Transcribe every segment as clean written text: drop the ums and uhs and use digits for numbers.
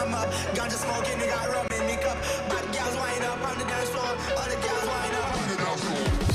them up. Ganja smoking, they got rum in the cup. Bad girls wind up on the dance floor. All the girls wind up on the dance floor.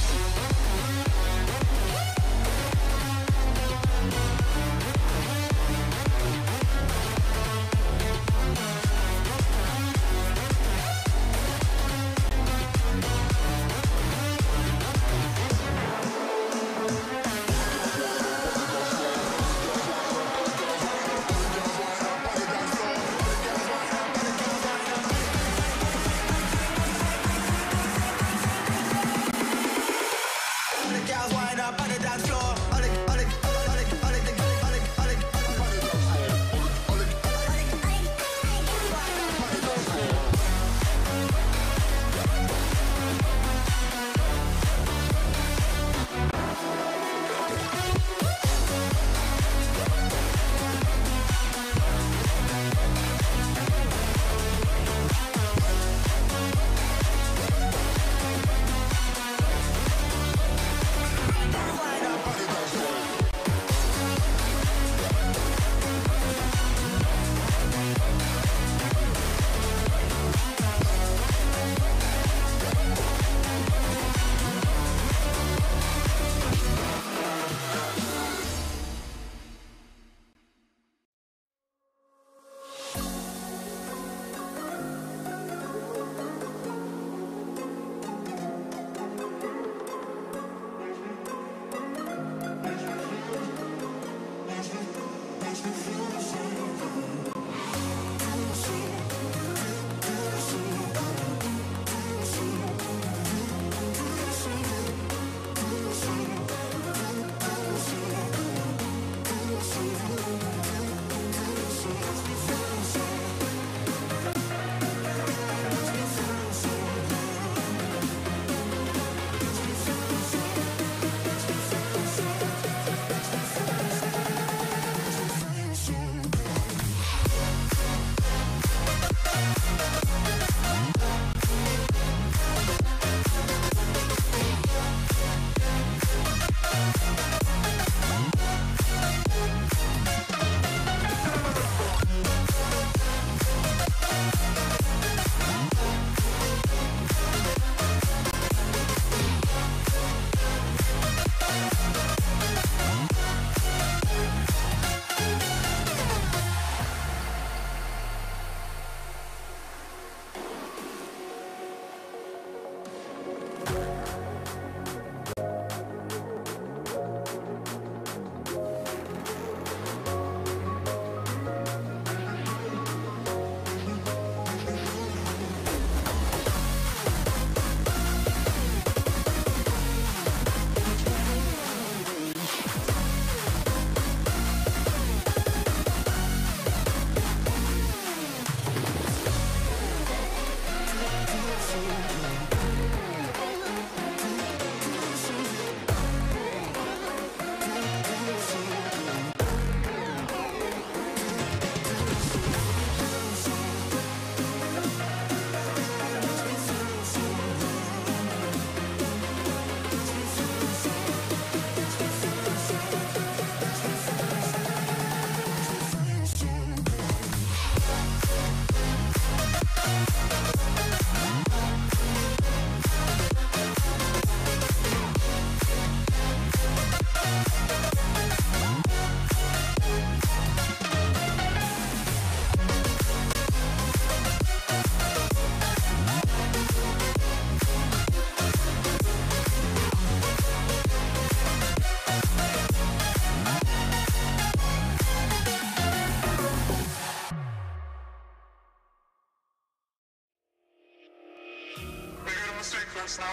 last night.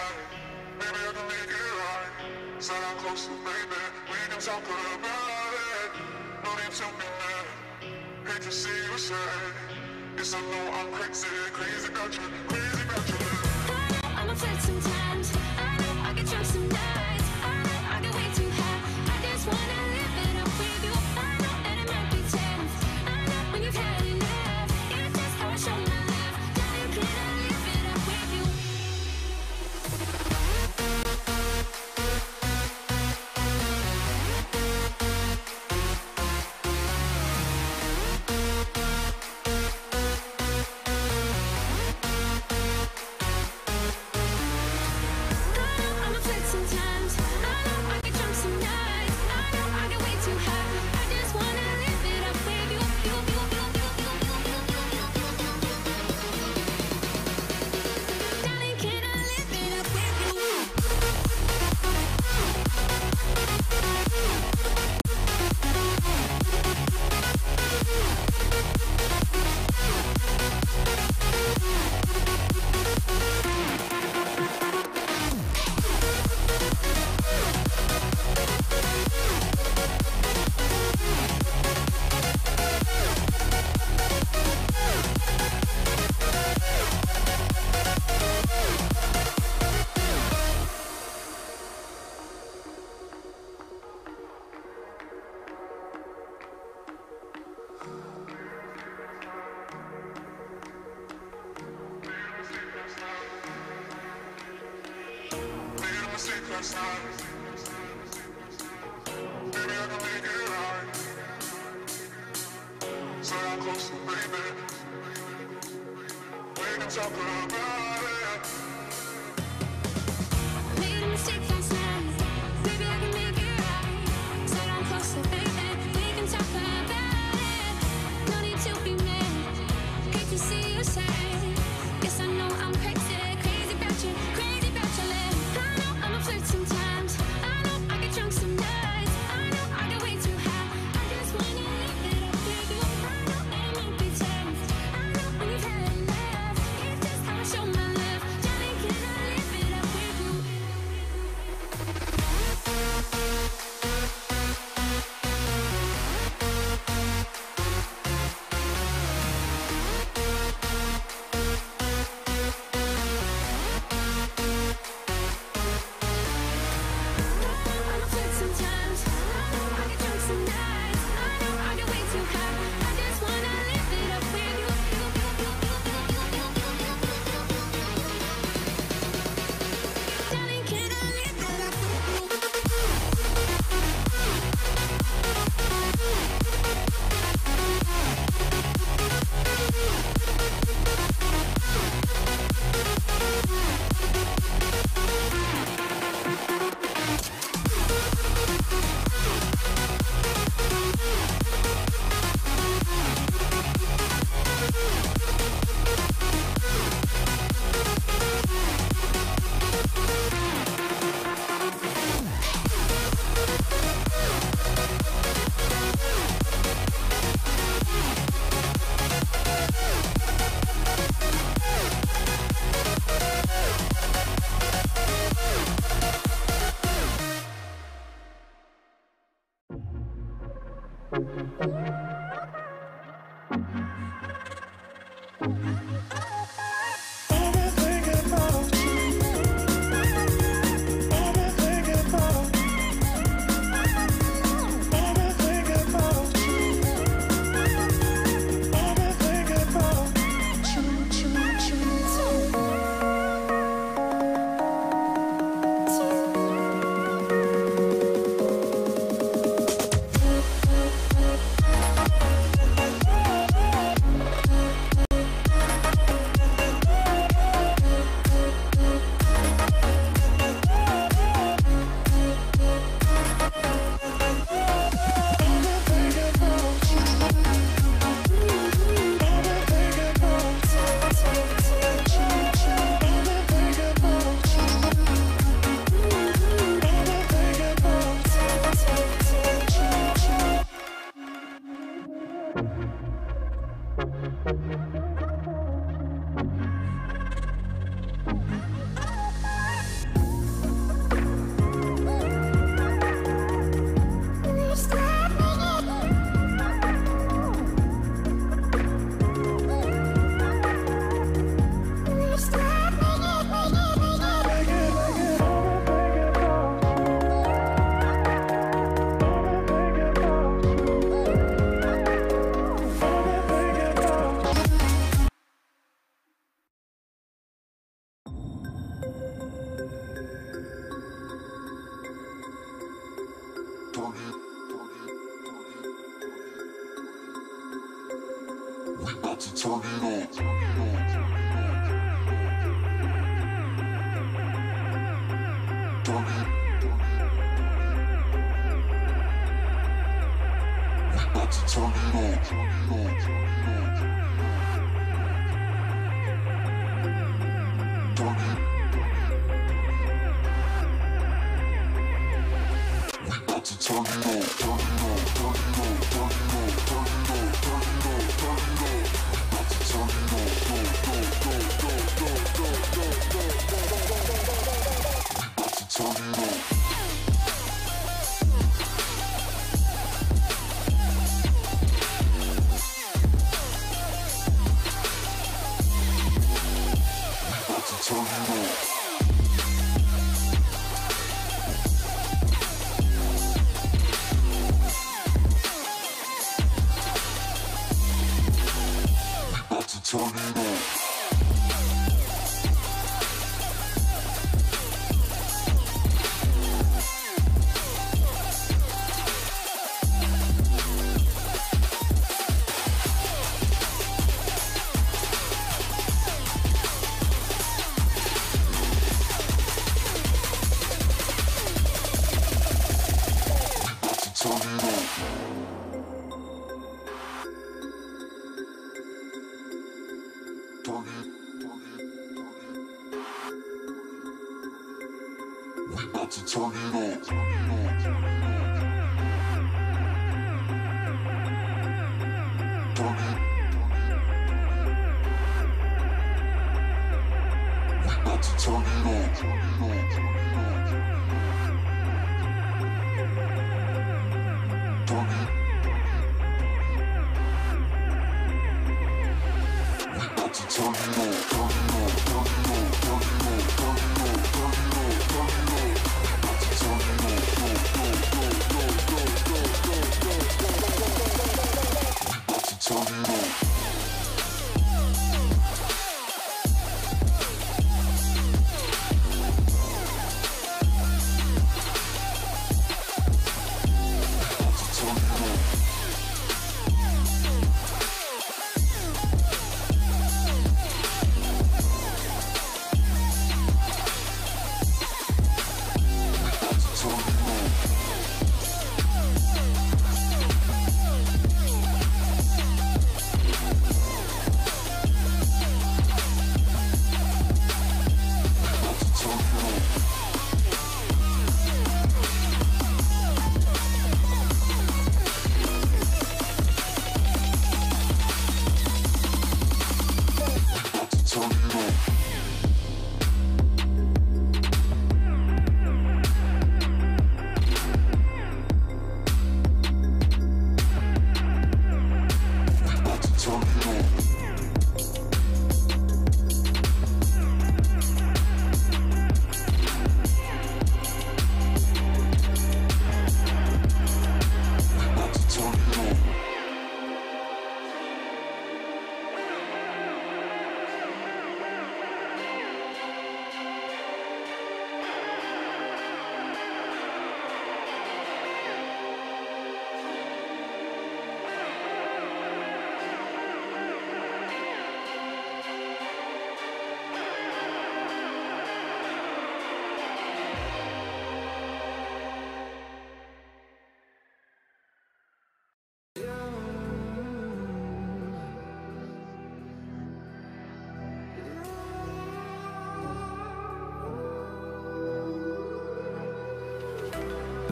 Maybe I can make it right. Said I'm close to baby, we can talk about it. No need to be mad, hate to see you sad. Yes, I know I'm crazy, crazy about you, crazy about you. I know I'm upset sometimes, I know I get drunk some nights, I know I get way too high. I just wanna live it up with you. I know that it might be tense, I know when you've had enough. It's just how I show my love. Darling, can I live it up with you? last night. Maybe I can make it right. So I'm close to baby. We can talk about it. Made a mistake last night. Maybe I can make it right. Said I'm closer, baby. We can talk about it. No need to be mad. Hate to see you sad. Yes, I know I'm crazy, crazy about you, crazy about your lips. I know I'm a flirt sometimes. I know I get drunk some nights. I know I get way too high. I just wanna live it up with you. I know that it might be tough. I know when you've had enough. It's just how I show my love. Darling, can I live it up with you? I'm a flirt sometimes. I know I get drunk some nights. I know I get way too high. I just wanna live it up with you. Darling, can I live it up We about to turn it on. Turn it. We about to turn it on. Turn it. We about to turn it on. Turn it on. Turn it on. Turn it on. Turn it on. Turn it on. Turn it on. We about to turn it on. Go, go, go, go, go, go, go, go, go. We about to turn it on. Turn it on. turn it up. We about to turn it up.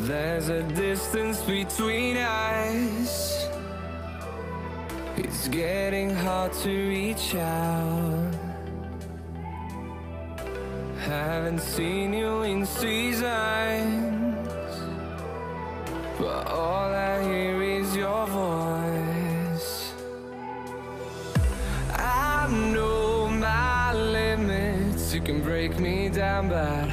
There's a distance between us. It's getting hard to reach out. Haven't seen you in seasons, but all I hear is your voice. I know my limits, you can break me down, but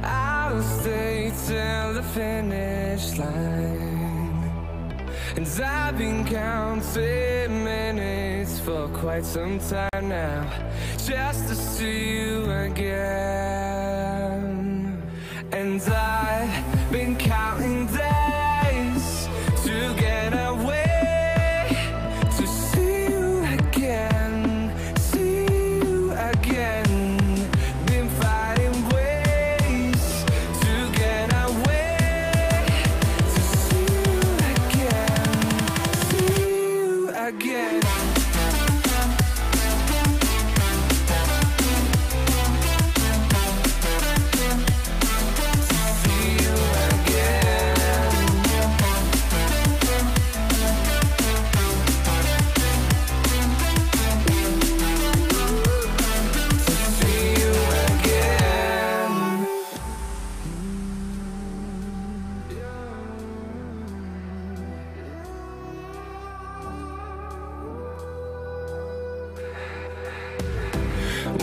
I'll stay till the finish line. And I've been counting minutes for quite some time now, just to see you again. And I've been counting days to get away, to see you again, see you again. Been fighting ways to get away, to see you again, see you again.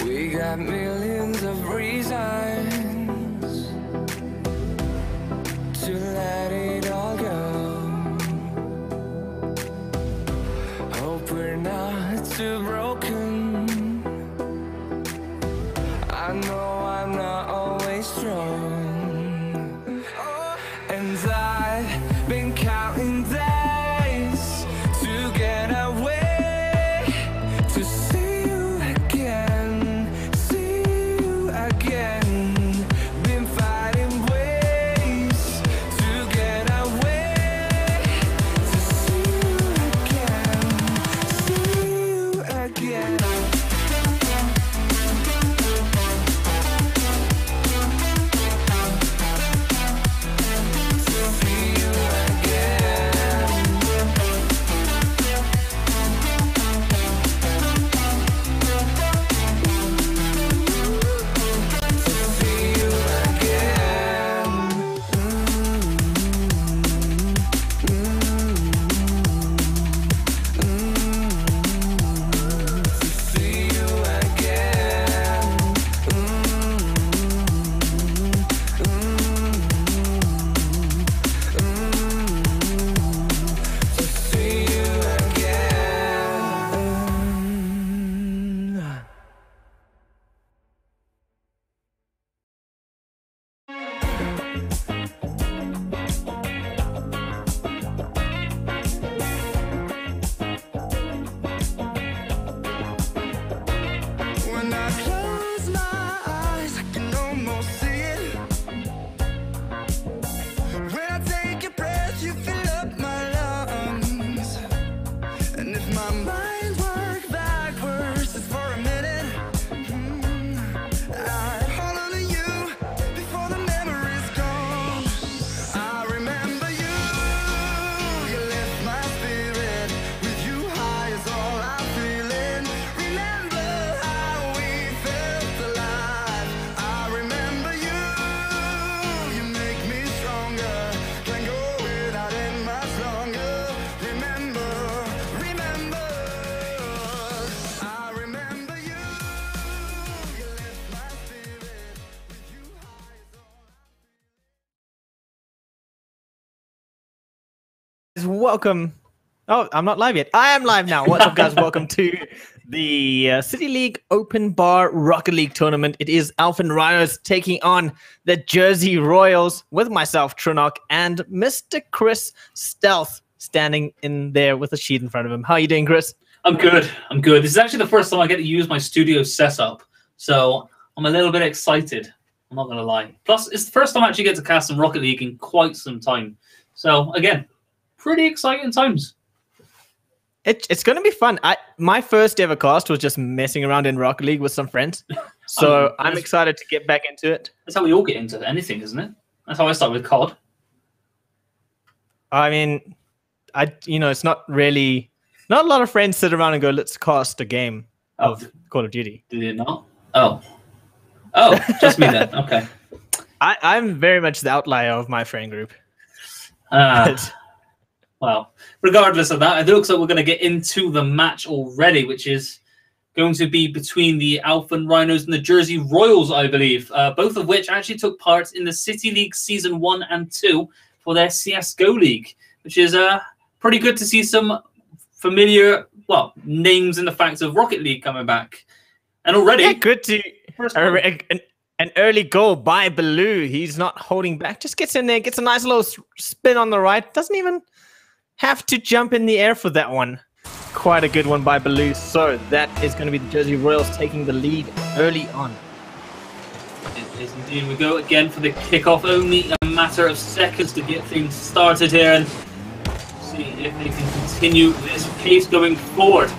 We got millions of reasons to let it all go. Hope we're not too broken. I know I'm not always strong, and I've been counting days to get away, to see you again, see you again. Been fighting ways to get away, Welcome. Oh, I'm not live yet. I am live now. What's up, guys? Welcome to the City League Open Bar Rocket League tournament. It is Alphen Rhinos taking on the Jersey Royals with myself, Trinok, and Mr. Chris Stealth standing in there with a sheet in front of him. How are you doing, Chris? I'm good. I'm good. This is actually the first time I get to use my studio setup, so I'm a little bit excited. I'm not going to lie. Plus, it's the first time I actually get to cast some Rocket League in quite some time. So, again, pretty exciting times. It's going to be fun. My first ever cast was just messing around in Rocket League with some friends. So I'm excited to get back into it. That's how we all get into anything, isn't it? That's how I start with COD. I mean, it's not really... Not a lot of friends sit around and go, let's cast a game of Call of Duty. Did it not? Oh, just me then. Okay. I'm very much the outlier of my friend group. Well, regardless of that, it looks like we're going to get into the match already, which is going to be between the Alphen Rhinos and the Jersey Royals, I believe, both of which actually took part in the City League Season 1 and 2 for their CSGO League, which is pretty good to see some familiar, names in the fact of Rocket League coming back. And already... good to... An early goal by Baloo. He's not holding back. Just gets in there, gets a nice little spin on the right. Doesn't even have to jump in the air for that one. Quite a good one by Baloo. So that is going to be the Jersey Royals taking the lead early on. It is indeed. We go again for the kickoff. Only a matter of seconds to get things started here and see if they can continue this pace going forward.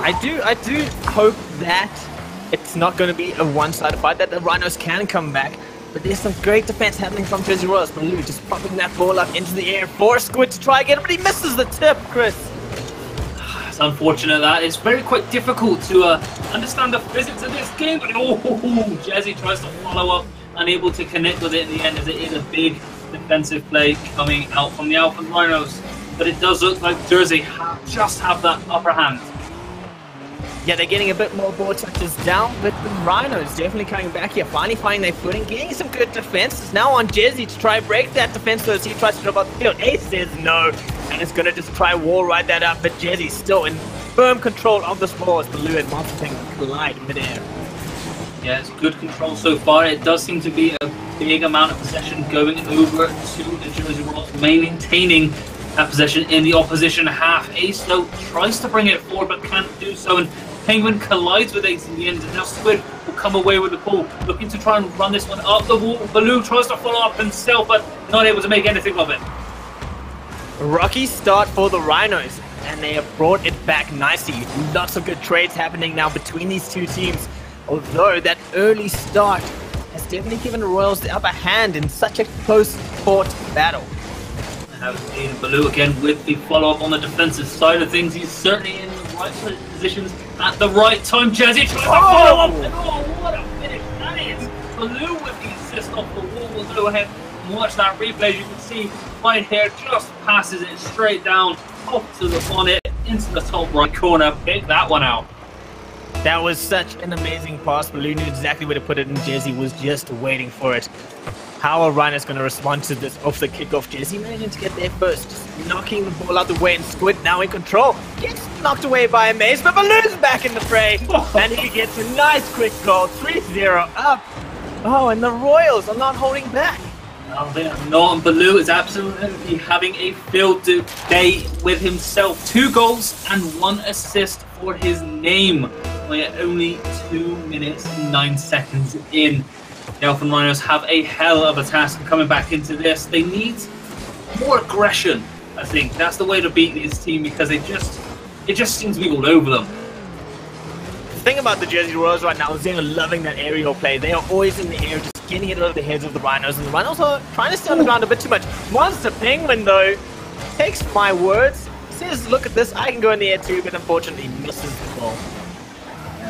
I do hope that it's not going to be a one-sided fight, that the Rhinos can come back. But there's some great defense happening from Jersey Royals. Baloo just popping that ball up into the air for Squid to try again, but he misses the tip, Chris. It's unfortunate that. It's quite difficult to understand the physics of this game. But Jersey tries to follow up, unable to connect with it in the end, as it is a big defensive play coming out from the Alphen Rhinos. But it does look like Jersey just have that upper hand. Yeah, they're getting a bit more ball touches down, but the Rhinos definitely coming back here, finally finding their footing, getting some good defense. It's now on Jersey to try and break that defense as he tries to drop out the field. Ace says no, and it's going to just try wall ride that up, but Jersey's still in firm control of this ball as Baloo and Monster Tank collide midair. Yeah, it's good control so far. It does seem to be a big amount of possession going over to the Jersey Royals, maintaining that possession in the opposition half. Ace, though, tries to bring it forward, but can't do so, and Penguin collides with Ace in the end, and now Squid will come away with the ball, looking to try and run this one up the wall. Baloo tries to follow up himself, but not able to make anything of it. A rocky start for the Rhinos, and they have brought it back nicely. Lots of good trades happening now between these two teams, although that early start has definitely given the Royals the upper hand in such a close-fought battle. Have seen Baloo again with the follow-up on the defensive side of things. He's certainly in the right positions at the right time. Jersey tries to follow up, and what a finish that is! Baloo with the assist off the wall. We'll go ahead and watch that replay. As you can see, right here just passes it straight down, off to the bonnet, into the top right corner. Pick that one out. That was such an amazing pass. Baloo knew exactly where to put it, and Jersey was just waiting for it. How are Rhinos going to respond to this off the kickoff? Jersey managing to get there first, just knocking the ball out the way, and Squid now in control. Gets knocked away by a Maze, but Baloo's back in the fray, and he gets a nice quick goal, 3-0 up. Oh, and the Royals are not holding back. No, they are not, and Baloo is absolutely having a field day with himself. 2 goals and 1 assist for his name. We're only 2 minutes and 9 seconds in. The Alphen Rhinos have a hell of a task coming back into this. They need more aggression, I think. That's the way to beat this team, because it just seems to be all over them. The thing about the Jersey Royals right now is they're loving that aerial play. They are always in the air, just getting it over the heads of the Rhinos, and the Rhinos are trying to stay on the ground a bit too much. Monster Penguin, though, takes my words, says, look at this, I can go in the air too, but unfortunately misses the ball.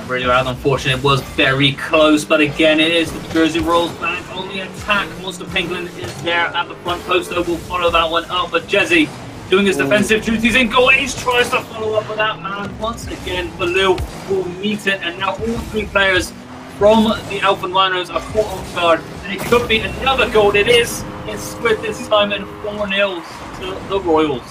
Really unfortunate. It was very close, but again, it is the Jersey Royals back on the attack. Monster Penguin is there at the front post, though. We'll follow that one up, but Jersey doing his defensive duties in goal. Ace tries to follow up with that man. Once again, Baloo will meet it, and now all 3 players from the Alphen Rhinos are caught off guard And it could be another goal. It is. It's Squid this time and 4-0 to the Royals.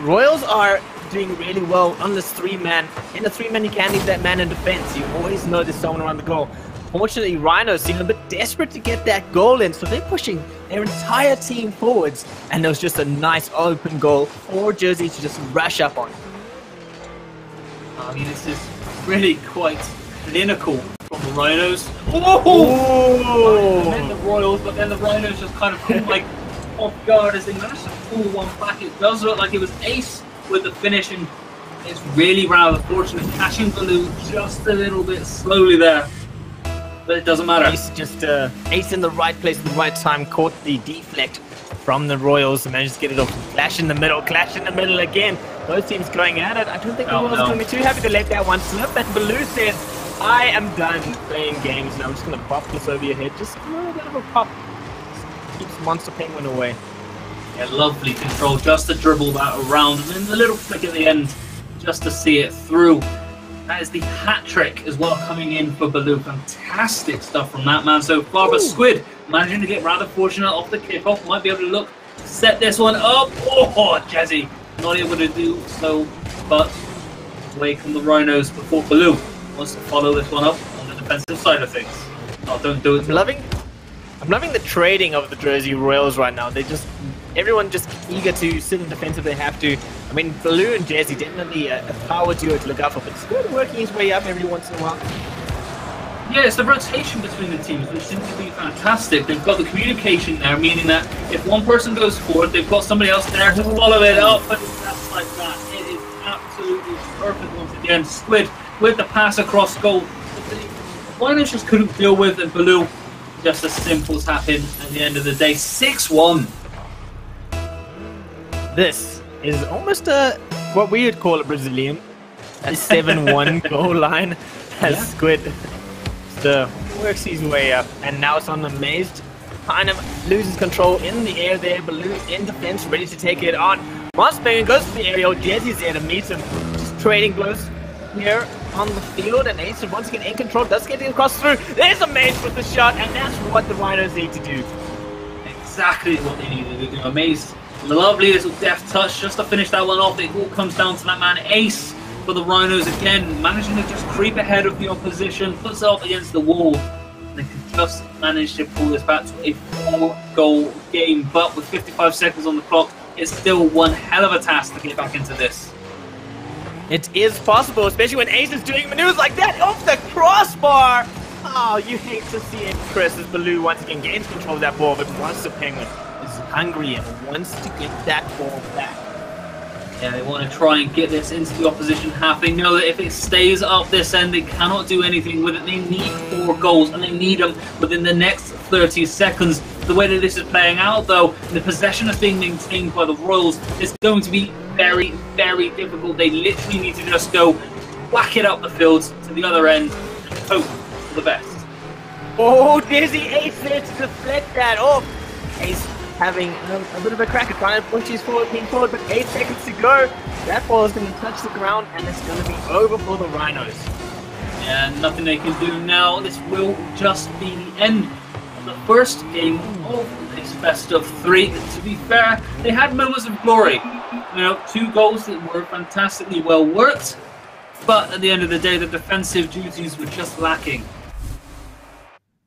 Royals are doing really well on this three-man. In the three-man, you can't leave that man in defense. You always know there's someone around the goal. Fortunately, Rhinos seem a bit desperate to get that goal in, so they're pushing their entire team forwards. And there was just a nice open goal for Jersey to just rush up on. I mean, this is really quite clinical from the Rhinos. Oh! And then the Royals, but then the Rhinos just kind of caught like off guard as they managed to pull one back. It does look like it was Ace with the finish, and it's really rather fortunate catching Baloo just a little bit slowly there. But it doesn't matter. Ace just Ace in the right place at the right time, caught the deflect from the Royals and managed to get it off. Clash in the middle again. Those teams going at it. I don't think the Royals are going to be too happy to let that one slip. And Baloo says, I am done playing games and I'm just going to pop this over your head. Just a little bit of a pop. Just keeps Monster Penguin away. Yeah, lovely control, just to dribble that around, and then the little flick at the end, just to see it through. That is the hat trick as well coming in for Baloo. Fantastic stuff from that man so far. But Squid managing to get rather fortunate off the kickoff. Might be able to look, set this one up. Oh, Jazzy not able to do so, but away from the Rhinos before Baloo wants to follow this one up on the defensive side of things. Oh, don't do it. I'm loving the trading of the Jersey Royals right now. Everyone just eager to sit in defense if they have to. I mean, Baloo and Jazzy definitely a power duo to look out for, but Squid working his way up every once in a while. Yeah, it's the rotation between the teams, which seems to be fantastic. They've got the communication there, meaning that if one person goes forward, they've got somebody else there to follow it up, but that's like that. It is absolutely perfect once again. Squid with the pass across goal. Rhinos just couldn't deal with, and Baloo just as simple as happened at the end of the day. 6-1. This is almost what we would call a Brazilian. A 7-1 goal line as Squid works his way up, and now it's on the Mazed. Kind of loses control in the air there. Baloo in defense, ready to take it on. Monster Penguin goes to the aerial. Jazzy's there to meet him. Just trading blows here on the field, and Ace once again in control, does get it across through. There's a Maze with the shot, and that's what the Rhinos need to do. Exactly what they needed to do. A Maze, lovely little deft touch just to finish that one off. It all comes down to that man Ace for the Rhinos again, managing to just creep ahead of the opposition, puts it up against the wall. They can just manage to pull this back to a 4-goal game, but with 55 seconds on the clock, it's still one hell of a task to get back into this. It is possible, especially when Ace is doing maneuvers like that off the crossbar. Oh, you hate to see it, Chris, as Baloo once again gains control of that ball, but Monster Penguin is hungry and wants to get that ball back. Yeah, they want to try and get this into the opposition half. They know that if it stays up this end, they cannot do anything with it. They need 4 goals, and they need them within the next 30 seconds. The way that this is playing out, though, the possession is being maintained by the Royals. It's going to be very, very difficult. They literally need to just go whack it up the field to the other end and hope for the best. Oh, Dizzy Ace there to deflect that off. Ace having a bit of a crack at trying to push his team forward, but 8 seconds to go. That ball is going to touch the ground, and it's going to be over for the Rhinos. Yeah, nothing they can do now. This will just be the end of the first game of this best of 3. To be fair, they had moments of glory. You know, 2 goals that were fantastically well worked, but at the end of the day, the defensive duties were just lacking.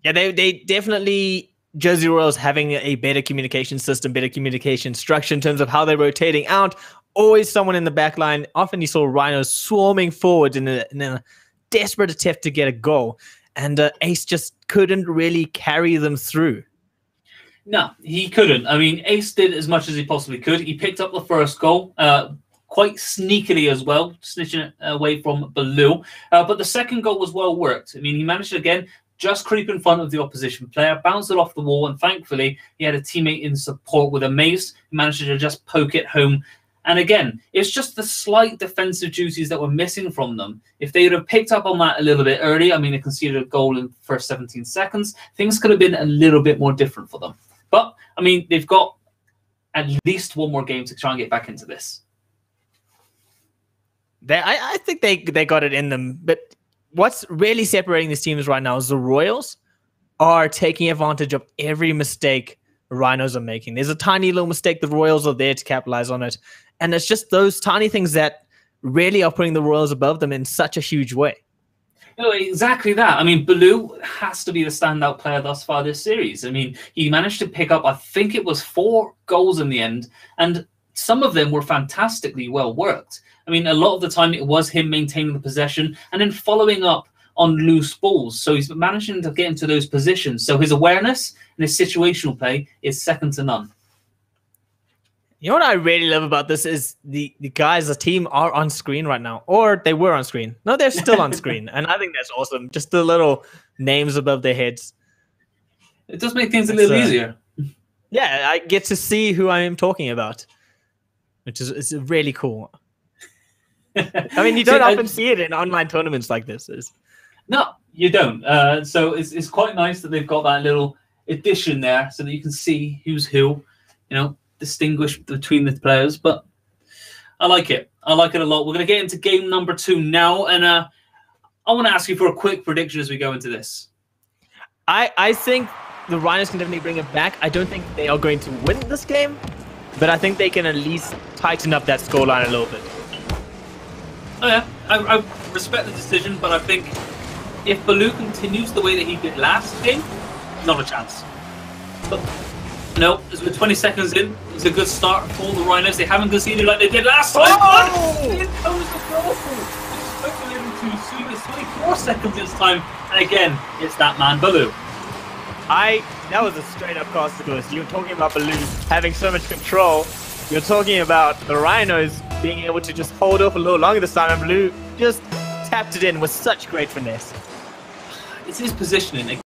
Yeah, they definitely... Jersey Royals having a better communication system, better communication structure in terms of how they're rotating out. Always someone in the back line. Often you saw Rhinos swarming forward in a desperate attempt to get a goal. And Ace just couldn't really carry them through. No, he couldn't. I mean, Ace did as much as he possibly could. He picked up the first goal quite sneakily as well, snitching it away from Baloo. But the second goal was well worked. I mean, he managed again, just creep in front of the opposition player, bounce it off the wall, and thankfully he had a teammate in support with a Maze who managed to just poke it home. And again, it's just the slight defensive duties that were missing from them. If they would have picked up on that a little bit early, I mean, they conceded a goal in the first 17 seconds, things could have been a little bit more different for them. But, I mean, they've got at least 1 more game to try and get back into this. I think they got it in them, but what's really separating these teams right now is the Royals are taking advantage of every mistake Rhinos are making. There's a tiny little mistake, the Royals are there to capitalize on it. And it's just those tiny things that really are putting the Royals above them in such a huge way. No, exactly that. I mean, Baloo has to be the standout player thus far this series. I mean, he managed to pick up, I think it was 4 goals in the end, and some of them were fantastically well worked. I mean, a lot of the time it was him maintaining the possession and then following up on loose balls. So he's managing to get into those positions. So his awareness and his situational play is second to none. You know what I really love about this is the guys, the team are on screen right now. Or they were on screen. No, they're still on screen. And I think that's awesome. Just the little names above their heads. It does make things a little easier. Yeah, I get to see who I am talking about. Which is it's really cool. I mean, you don't often see it in online tournaments like this. No, you don't. So it's quite nice that they've got that little addition there so that you can see who's who, you know, distinguish between the players. But I like it. I like it a lot. We're going to get into game number 2 now. And I want to ask you for a quick prediction as we go into this. I think the Rhinos can definitely bring it back. I don't think they are going to win this game, but I think they can at least tighten up that scoreline a little bit. Oh yeah, I respect the decision, but I think if Baloo continues the way that he did last game, not a chance. But no, as we're 20 seconds in, it's a good start for the Rhinos. They haven't conceded like they did last time. Oh! Here comes the goal. It's a little too soon. It's 24 seconds this time, and again, it's that man Baloo. That was a straight up cross to goals. You're talking about Baloo having so much control. You're talking about the Rhinos being able to just hold off a little longer this time, and Baloo just tapped it in with such great finesse. It's his positioning.